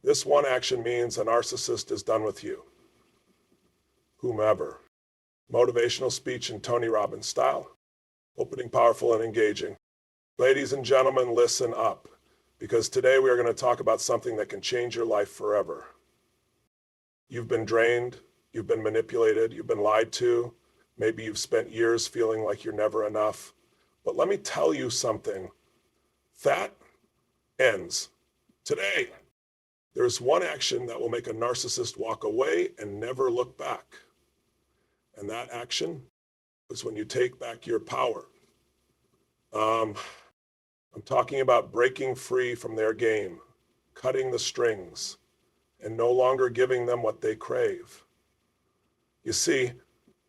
This one action means a narcissist is done with you. Whomever. Motivational speech in Tony Robbins style. Opening, powerful, and engaging. Ladies and gentlemen, listen up, because today we are going to talk about something that can change your life forever. You've been drained, you've been manipulated, you've been lied to. Maybe you've spent years feeling like you're never enough. But let me tell you something. That ends today. There's one action that will make a narcissist walk away and never look back. And that action is when you take back your power. I'm talking about breaking free from their game, cutting the strings, and no longer giving them what they crave. You see,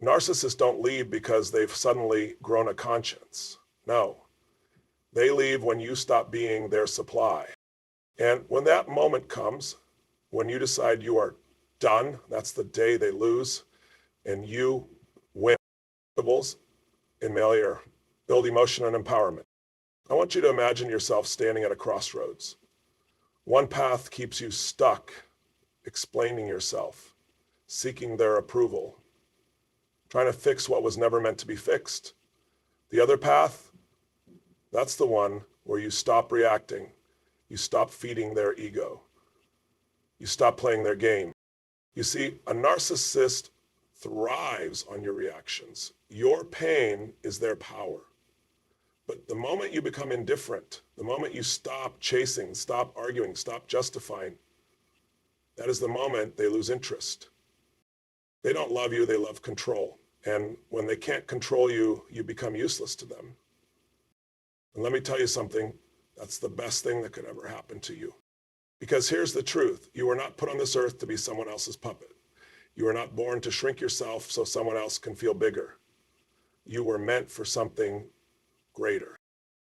narcissists don't leave because they've suddenly grown a conscience. No, they leave when you stop being their supply. And when that moment comes, when you decide you are done, that's the day they lose, and you win. In Melior, build emotion and empowerment. I want you to imagine yourself standing at a crossroads. One path keeps you stuck, explaining yourself, seeking their approval, trying to fix what was never meant to be fixed. The other path, that's the one where you stop reacting, you stop feeding their ego, you stop playing their game. You see, a narcissist thrives on your reactions. Your pain is their power. But the moment you become indifferent, the moment you stop chasing, stop arguing, stop justifying, that is the moment they lose interest. They don't love you, they love control. And when they can't control you, you become useless to them. And let me tell you something, that's the best thing that could ever happen to you. Because here's the truth, you were not put on this earth to be someone else's puppet. You were not born to shrink yourself so someone else can feel bigger. You were meant for something greater.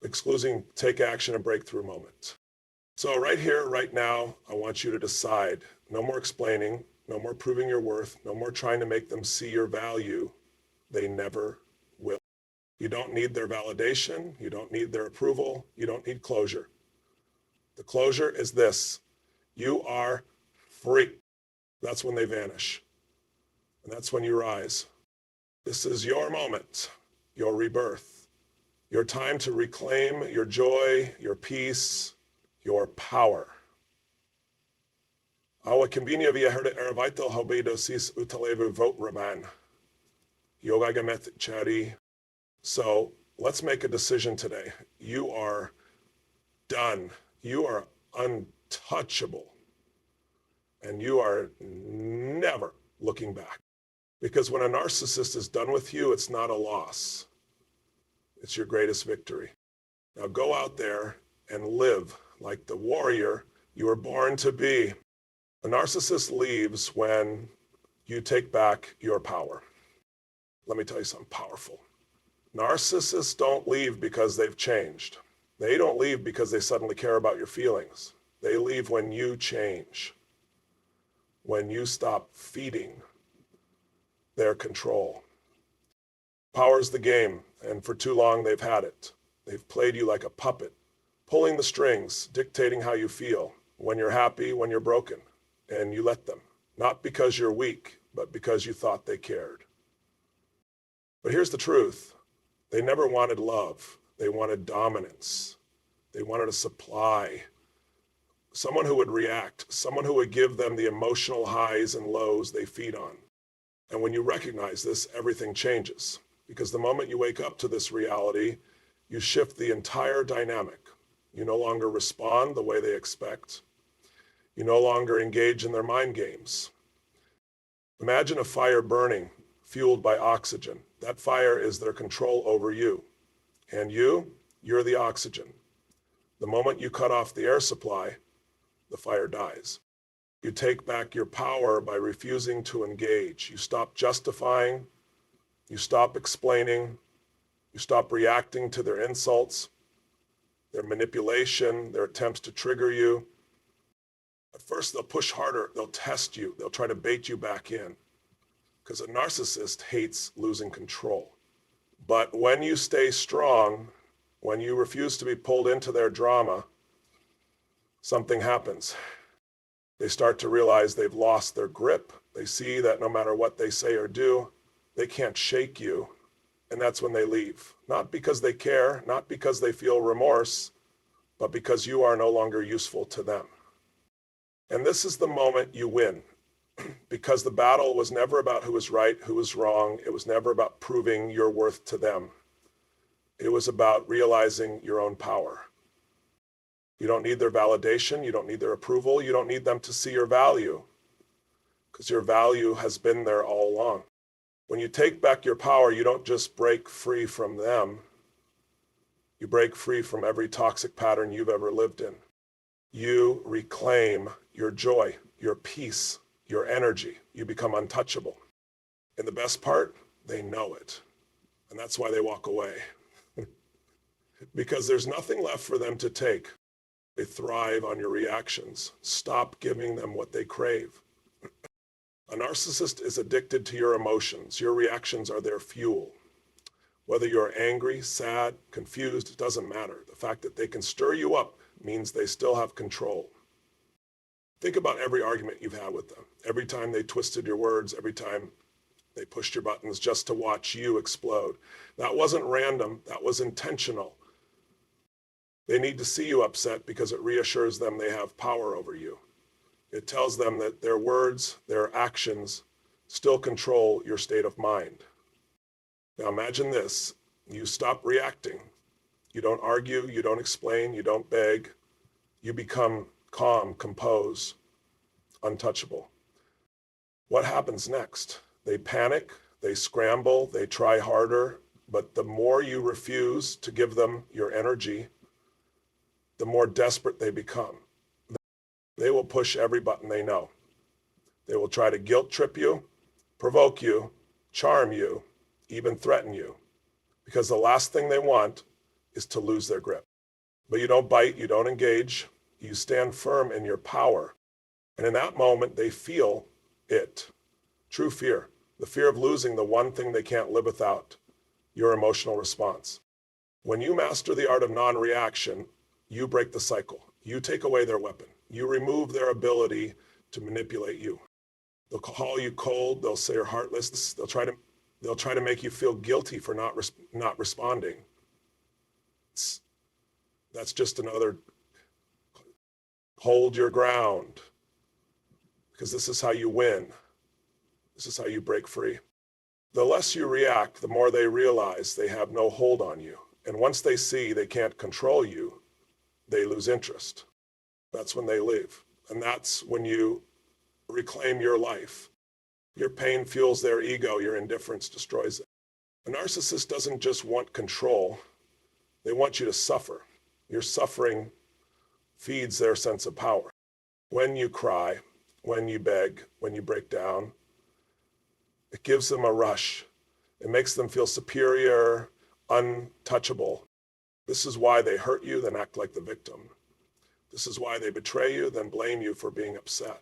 Excluding take action and breakthrough moment. So right here, right now, I want you to decide. No more explaining, no more proving your worth, no more trying to make them see your value. They never will. You don't need their validation. You don't need their approval. You don't need closure. The closure is this. You are free. That's when they vanish. And that's when you rise. This is your moment, your rebirth, your time to reclaim your joy, your peace, your power. Awa convenia via herde ervaito hobedo sis utalevu vote raban. Yoga gamet chari. So let's make a decision today. You are done. You are untouchable. And you are never looking back. Because when a narcissist is done with you, it's not a loss. It's your greatest victory. Now go out there and live like the warrior you were born to be. A narcissist leaves when you take back your power. Let me tell you something powerful. Narcissists don't leave because they've changed. They don't leave because they suddenly care about your feelings. They leave when you change. When you stop feeding their control. Power's the game, and for too long they've had it. They've played you like a puppet, pulling the strings, dictating how you feel, when you're happy, when you're broken, and you let them. Not because you're weak, but because you thought they cared. But here's the truth. They never wanted love. They wanted dominance. They wanted a supply. Someone who would react, someone who would give them the emotional highs and lows they feed on. And when you recognize this, everything changes. Because the moment you wake up to this reality, you shift the entire dynamic. You no longer respond the way they expect. You no longer engage in their mind games. Imagine a fire burning, fueled by oxygen. That fire is their control over you. And you're the oxygen. The moment you cut off the air supply, the fire dies. You take back your power by refusing to engage. You stop justifying. You stop explaining. You stop reacting to their insults, their manipulation, their attempts to trigger you. At first, they'll push harder. They'll test you. They'll try to bait you back in. Because a narcissist hates losing control. But when you stay strong, when you refuse to be pulled into their drama, something happens. They start to realize they've lost their grip. They see that no matter what they say or do, they can't shake you. And that's when they leave. Not because they care, not because they feel remorse, but because you are no longer useful to them. And this is the moment you win, because the battle was never about who was right, who was wrong. It was never about proving your worth to them. It was about realizing your own power. You don't need their validation. You don't need their approval. You don't need them to see your value, because your value has been there all along. When you take back your power, you don't just break free from them. You break free from every toxic pattern you've ever lived in. You reclaim your joy, your peace, your energy. You become untouchable. And the best part, they know it. And that's why they walk away. Because there's nothing left for them to take. They thrive on your reactions. Stop giving them what they crave. A narcissist is addicted to your emotions. Your reactions are their fuel. Whether you're angry, sad, confused, it doesn't matter. The fact that they can stir you up means they still have control. Think about every argument you've had with them. Every time they twisted your words, every time they pushed your buttons just to watch you explode. That wasn't random, that was intentional. They need to see you upset because it reassures them they have power over you. It tells them that their words, their actions still control your state of mind. Now imagine this, you stop reacting. You don't argue, you don't explain, you don't beg. You become calm, composed, untouchable. What happens next? They panic, they scramble, they try harder, but the more you refuse to give them your energy, the more desperate they become. They will push every button they know. They will try to guilt trip you, provoke you, charm you, even threaten you, because the last thing they want is to lose their grip. But you don't bite, you don't engage, you stand firm in your power. And in that moment, they feel it. True fear, the fear of losing the one thing they can't live without, your emotional response. When you master the art of non-reaction, you break the cycle. You take away their weapon. You remove their ability to manipulate you. They'll call you cold. They'll say you're heartless. They'll try to make you feel guilty for not responding. That's just another hold your ground, because this is how you win. This is how you break free. The less you react, the more they realize they have no hold on you. And once they see they can't control you, they lose interest. That's when they leave. And that's when you reclaim your life. Your pain fuels their ego, your indifference destroys it. A narcissist doesn't just want control, they want you to suffer. Your suffering feeds their sense of power. When you cry, when you beg, when you break down, it gives them a rush. It makes them feel superior, untouchable. This is why they hurt you, then act like the victim. This is why they betray you, then blame you for being upset.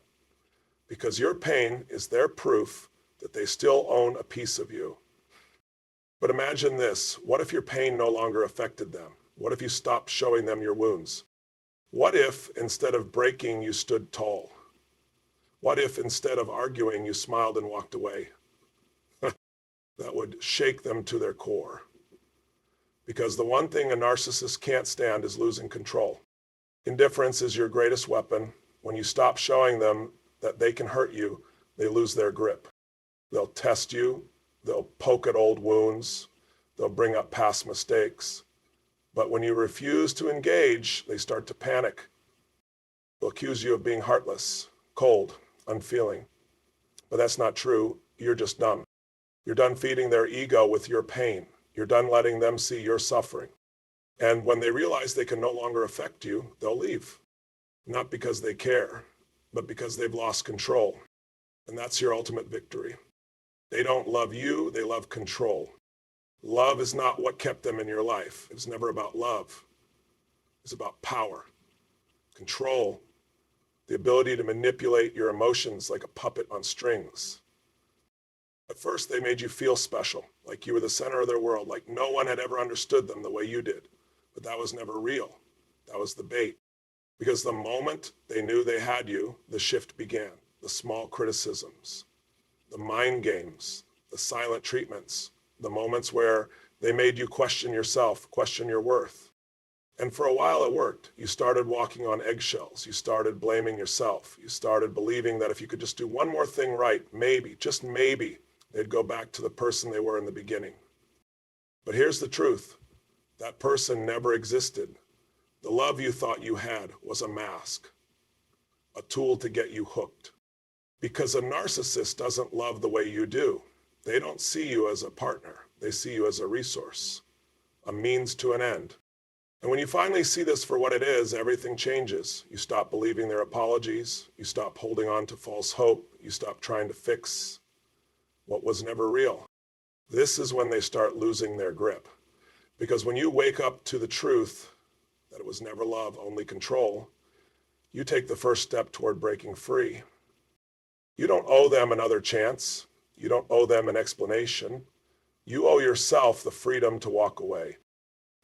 Because your pain is their proof that they still own a piece of you. But imagine this, what if your pain no longer affected them? What if you stopped showing them your wounds? What if instead of breaking, you stood tall? What if instead of arguing, you smiled and walked away? That would shake them to their core. Because the one thing a narcissist can't stand is losing control. Indifference is your greatest weapon. When you stop showing them that they can hurt you, they lose their grip. They'll test you, they'll poke at old wounds, they'll bring up past mistakes. But when you refuse to engage, they start to panic. They'll accuse you of being heartless, cold, unfeeling. But that's not true. You're just numb. You're done feeding their ego with your pain. You're done letting them see your suffering. And when they realize they can no longer affect you, they'll leave. Not because they care, but because they've lost control. And that's your ultimate victory. They don't love you, they love control. Love is not what kept them in your life. It was never about love. It's about power, control, the ability to manipulate your emotions like a puppet on strings. At first, they made you feel special, like you were the center of their world, like no one had ever understood them the way you did. But that was never real. That was the bait. Because the moment they knew they had you, the shift began. The small criticisms, the mind games, the silent treatments, the moments where they made you question yourself, question your worth. And for a while it worked. You started walking on eggshells. You started blaming yourself. You started believing that if you could just do one more thing right, maybe, just maybe, they'd go back to the person they were in the beginning. But here's the truth. That person never existed. The love you thought you had was a mask, a tool to get you hooked. Because a narcissist doesn't love the way you do. They don't see you as a partner. They see you as a resource, a means to an end. And when you finally see this for what it is, everything changes. You stop believing their apologies. You stop holding on to false hope. You stop trying to fix what was never real. This is when they start losing their grip. Because when you wake up to the truth that it was never love, only control, you take the first step toward breaking free. You don't owe them another chance. You don't owe them an explanation. You owe yourself the freedom to walk away.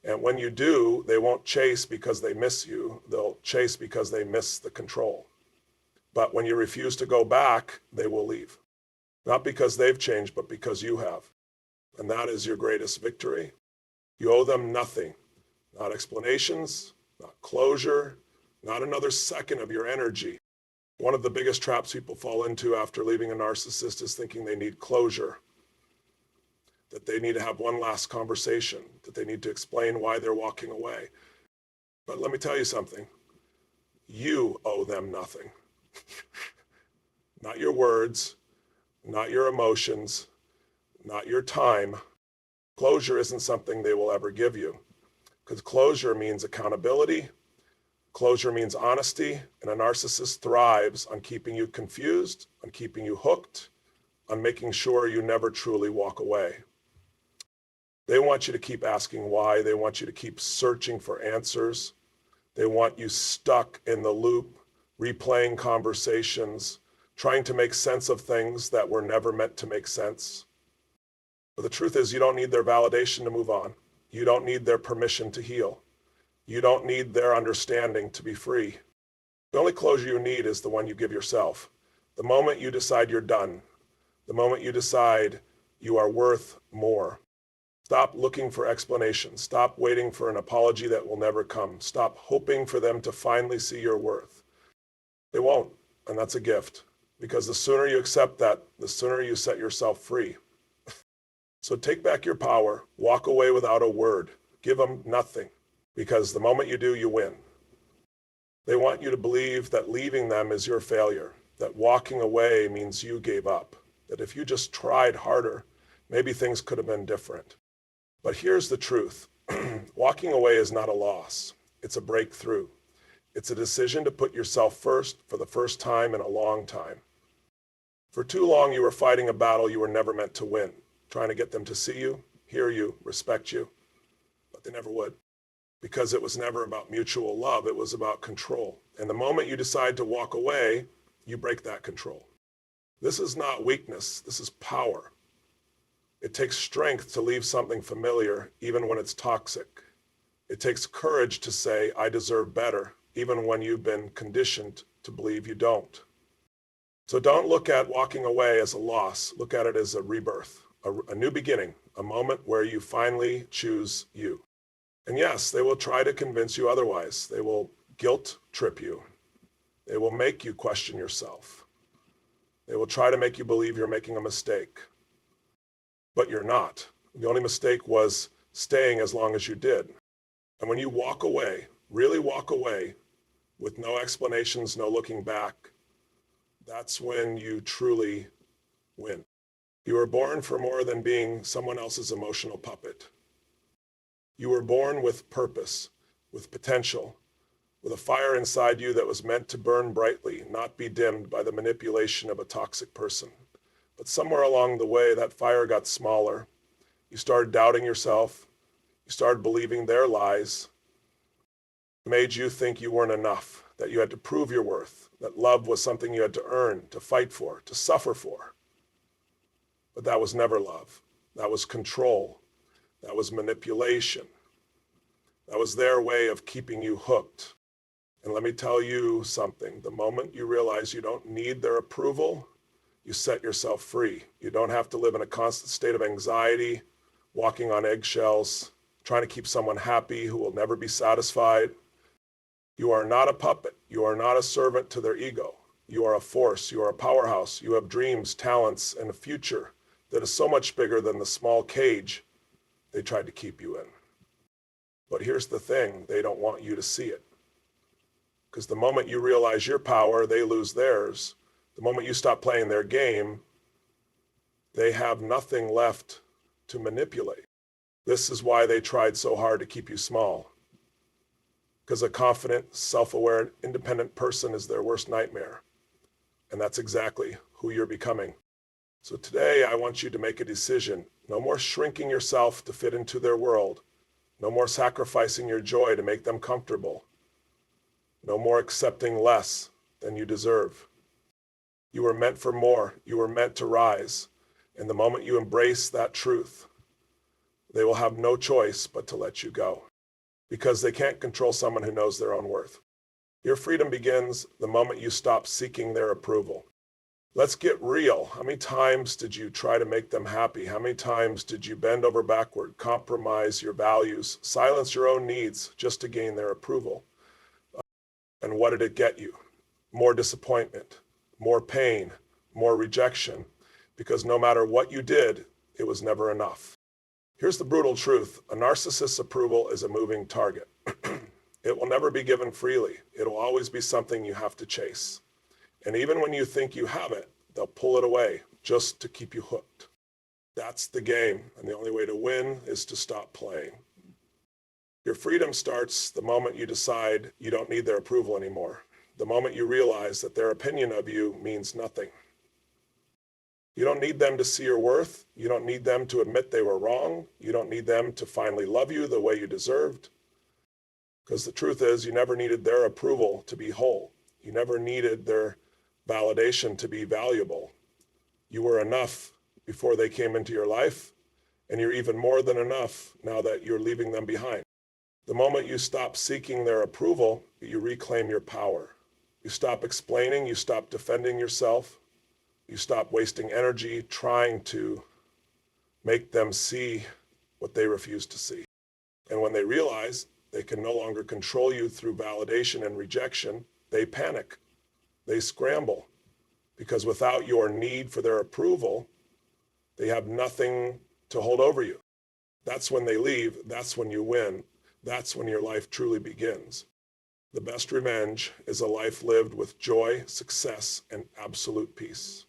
And when you do, they won't chase because they miss you. They'll chase because they miss the control. But when you refuse to go back, they will leave. Not because they've changed, but because you have. And that is your greatest victory. You owe them nothing. Not explanations, not closure, not another second of your energy. One of the biggest traps people fall into after leaving a narcissist is thinking they need closure, that they need to have one last conversation, that they need to explain why they're walking away. But let me tell you something. You owe them nothing. Not your words, not your emotions, not your time. Closure isn't something they will ever give you, because closure means accountability. Closure means honesty, and a narcissist thrives on keeping you confused, on keeping you hooked, on making sure you never truly walk away. They want you to keep asking why. They want you to keep searching for answers. They want you stuck in the loop, replaying conversations, trying to make sense of things that were never meant to make sense. But the truth is, you don't need their validation to move on. You don't need their permission to heal. You don't need their understanding to be free. The only closure you need is the one you give yourself. The moment you decide you're done, the moment you decide you are worth more. Stop looking for explanations. Stop waiting for an apology that will never come. Stop hoping for them to finally see your worth. They won't, and that's a gift. Because the sooner you accept that, the sooner you set yourself free. So take back your power. Walk away without a word. Give them nothing. Because the moment you do, you win. They want you to believe that leaving them is your failure, that walking away means you gave up, that if you just tried harder, maybe things could have been different. But here's the truth. Walking away is not a loss. It's a breakthrough. It's a decision to put yourself first for the first time in a long time. For too long, you were fighting a battle you were never meant to win, trying to get them to see you, hear you, respect you, but they never would. Because it was never about mutual love, it was about control. And the moment you decide to walk away, you break that control. This is not weakness, this is power. It takes strength to leave something familiar, even when it's toxic. It takes courage to say, I deserve better, even when you've been conditioned to believe you don't. So don't look at walking away as a loss, look at it as a rebirth, a new beginning, a moment where you finally choose you. And yes, they will try to convince you otherwise. They will guilt trip you. They will make you question yourself. They will try to make you believe you're making a mistake. But you're not. The only mistake was staying as long as you did. And when you walk away, really walk away, with no explanations, no looking back, that's when you truly win. You were born for more than being someone else's emotional puppet. You were born with purpose, with potential, with a fire inside you that was meant to burn brightly, not be dimmed by the manipulation of a toxic person. But somewhere along the way, that fire got smaller. You started doubting yourself. You started believing their lies. It made you think you weren't enough, that you had to prove your worth, that love was something you had to earn, to fight for, to suffer for. But that was never love. That was control. That was manipulation. That was their way of keeping you hooked. And let me tell you something. The moment you realize you don't need their approval, you set yourself free. You don't have to live in a constant state of anxiety, walking on eggshells, trying to keep someone happy who will never be satisfied. You are not a puppet. You are not a servant to their ego. You are a force. You are a powerhouse. You have dreams, talents, and a future that is so much bigger than the small cage they tried to keep you in. But here's the thing, they don't want you to see it. Because the moment you realize your power, they lose theirs. The moment you stop playing their game, they have nothing left to manipulate. This is why they tried so hard to keep you small. Because a confident, self-aware, independent person is their worst nightmare. And that's exactly who you're becoming. So today, I want you to make a decision. No more shrinking yourself to fit into their world. No more sacrificing your joy to make them comfortable. No more accepting less than you deserve. You were meant for more. You were meant to rise. And the moment you embrace that truth, they will have no choice but to let you go. Because they can't control someone who knows their own worth. Your freedom begins the moment you stop seeking their approval. Let's get real. How many times did you try to make them happy? How many times did you bend over backward, compromise your values, silence your own needs just to gain their approval? And what did it get you? More disappointment, more pain, more rejection, because no matter what you did, it was never enough. Here's the brutal truth. A narcissist's approval is a moving target. It will never be given freely. It will always be something you have to chase. And even when you think you have it, they'll pull it away just to keep you hooked. That's the game, and the only way to win is to stop playing. Your freedom starts the moment you decide you don't need their approval anymore. The moment you realize that their opinion of you means nothing. You don't need them to see your worth. You don't need them to admit they were wrong. You don't need them to finally love you the way you deserved. Because the truth is, you never needed their approval to be whole. You never needed their validation to be valuable. You were enough before they came into your life, and you're even more than enough now that you're leaving them behind. The moment you stop seeking their approval, you reclaim your power. You stop explaining, you stop defending yourself, you stop wasting energy trying to make them see what they refuse to see. And when they realize they can no longer control you through validation and rejection, they panic. They scramble. Because without your need for their approval, they have nothing to hold over you. That's when they leave. That's when you win. That's when your life truly begins. The best revenge is a life lived with joy, success, and absolute peace.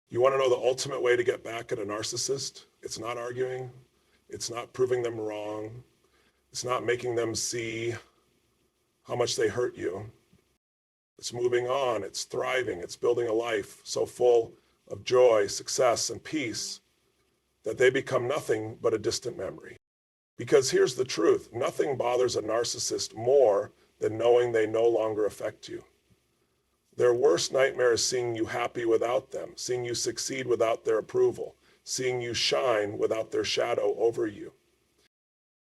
You want to know the ultimate way to get back at a narcissist? It's not arguing. It's not proving them wrong. It's not making them see how much they hurt you. It's moving on. It's thriving. It's building a life so full of joy, success, and peace that they become nothing but a distant memory. Because here's the truth. Nothing bothers a narcissist more than knowing they no longer affect you. Their worst nightmare is seeing you happy without them, seeing you succeed without their approval, seeing you shine without their shadow over you.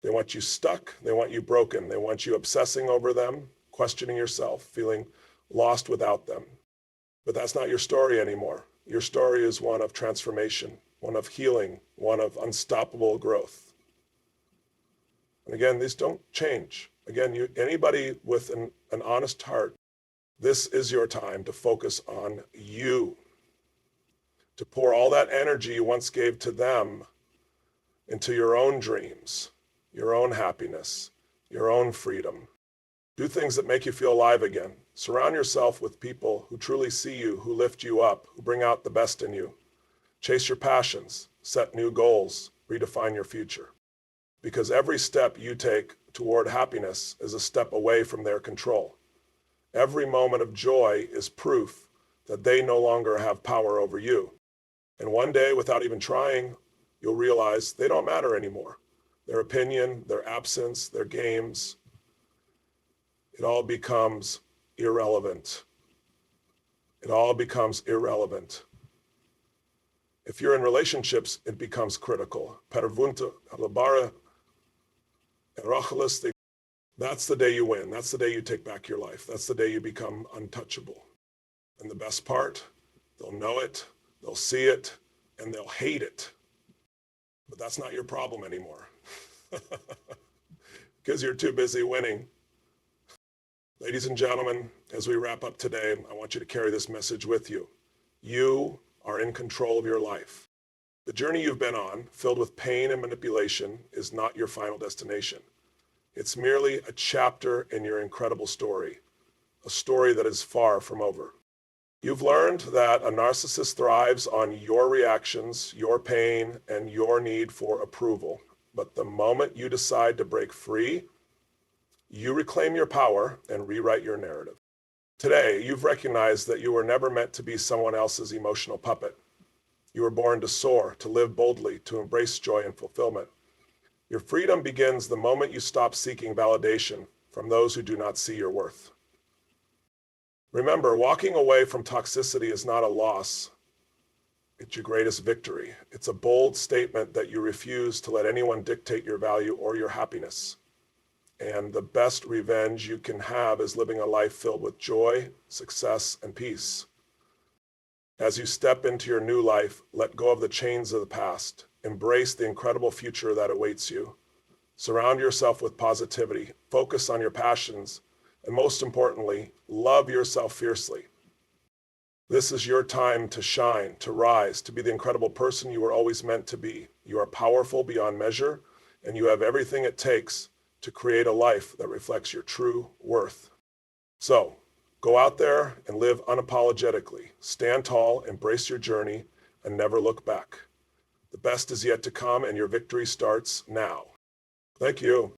They want you stuck. They want you broken. They want you obsessing over them, questioning yourself, feeling lost without them. But that's not your story anymore. Your story is one of transformation, one of healing, one of unstoppable growth. And again, these don't change. Again, anybody with an honest heart, this is your time to focus on you, to pour all that energy you once gave to them into your own dreams, your own happiness, your own freedom. Do things that make you feel alive again. Surround yourself with people who truly see you, who lift you up, who bring out the best in you. Chase your passions, set new goals, redefine your future. Because every step you take toward happiness is a step away from their control. Every moment of joy is proof that they no longer have power over you. And one day, without even trying, you'll realize they don't matter anymore. Their opinion, their absence, their games, it all becomes irrelevant. It all becomes irrelevant. If you're in relationships, it becomes critical. Pervunta, alabara, erochalis, That's the day you win. That's the day you take back your life. That's the day you become untouchable. And the best part, they'll know it, they'll see it, and they'll hate it. But that's not your problem anymore because you're too busy winning. Ladies and gentlemen, as we wrap up today, I want you to carry this message with you. You are in control of your life. The journey you've been on, filled with pain and manipulation, is not your final destination. It's merely a chapter in your incredible story, a story that is far from over. You've learned that a narcissist thrives on your reactions, your pain, and your need for approval. But the moment you decide to break free, you reclaim your power and rewrite your narrative. Today, you've recognized that you were never meant to be someone else's emotional puppet. You were born to soar, to live boldly, to embrace joy and fulfillment. Your freedom begins the moment you stop seeking validation from those who do not see your worth. Remember, walking away from toxicity is not a loss. It's your greatest victory. It's a bold statement that you refuse to let anyone dictate your value or your happiness. And the best revenge you can have is living a life filled with joy, success, and peace. As you step into your new life, let go of the chains of the past. Embrace the incredible future that awaits you. Surround yourself with positivity. Focus on your passions. And most importantly, love yourself fiercely. This is your time to shine, to rise, to be the incredible person you were always meant to be. You are powerful beyond measure, and you have everything it takes to create a life that reflects your true worth. So, go out there and live unapologetically. Stand tall, embrace your journey, and never look back. The best is yet to come, and your victory starts now. Thank you.